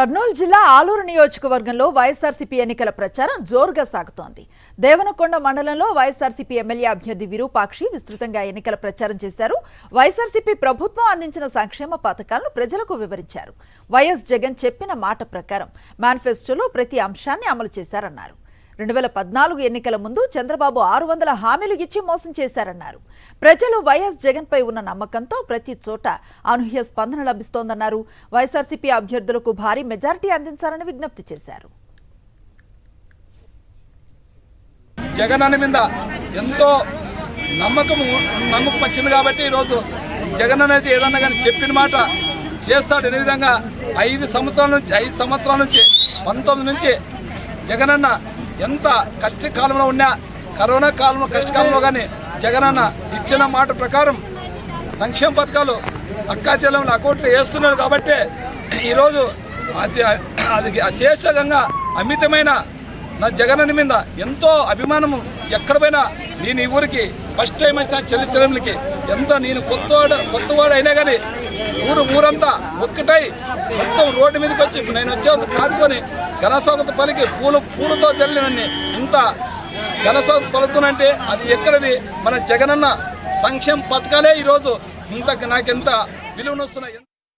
కర్నూలు జిల్లా ఆలూరు నియోజకవర్గంలో వైఎస్ఆర్సీపీ ఎన్నికల ప్రచారం జోరుగా సాగుతోంది. దేవనకొండ మండలంలో వైఎస్ఆర్సీపీ ఎమ్మెల్యే అభ్యర్థి విరూపాక్షి విస్తృతంగా ఎన్నికల ప్రచారం చేశారు. వైఎస్ఆర్సీపీ ప్రభుత్వం అందించిన సంక్షేమ పథకాలను ప్రజలకు వివరించారు. వైఎస్ జగన్ చెప్పిన మాట ప్రకారం మేనిఫెస్టోలో ప్రతి అంశాన్ని అమలు చేశారన్నారు. 2014 ఎన్నికల ముందు చంద్రబాబు 600 హామీలు ఇచ్చి మోసం చేశారన్నారు. ప్రజలు వైఎస్ జగన్ పై ఉన్న నమ్మకంతో ప్రతి చోట అనూహ్య స్పందన లభిస్తోందన్నారు. వైఎస్ఆర్సీపీ అభ్యర్థులకు భారీ మెజారిటీ అందించాలని విజ్ఞప్తి చేశారు. జగన్ అన్న మీద ఎంతో నమ్మకం వచ్చింది కాబట్టి ఈరోజు జగన్ అనేది ఏదన్నా కానీ చెప్పిన మాట చేస్తాడు. అనే విధంగా 5 సంవత్సరాల నుంచి 19 నుంచి జగనన్న ఎంత కష్టకాలంలో ఉన్నా కరోనా కాలంలో కష్టకాలంలో కానీ జగనన్న ఇచ్చిన మాట ప్రకారం సంక్షేమ పథకాలు అక్కా చెల్లెముల అకౌంట్లో వేస్తున్నాడు. కాబట్టి ఈరోజు అది అశేషంగా అమితమైన నా జగనన్న మీద ఎంతో అభిమానము. ఎక్కడ పోయినా నేను ఈ ఊరికి ఫస్ట్ టైం వచ్చిన చెల్లెములకి ఎంత నేను కొత్తవాడు అయినా కానీ ఊరంతా ఒక్కటై మొత్తం రోడ్డు మీదకి వచ్చి నేను వచ్చేంత కాచుకొని ఘనస్వాగత పలికి పూలతో చల్లినన్ని ఇంత ఘనస్వాగత పలుకుతుందంటే అది ఎక్కడది మన జగనన్న సంక్షేమ పథకాలే ఈరోజు ఇంత నాకెంత విలువనొస్తున్నాయి.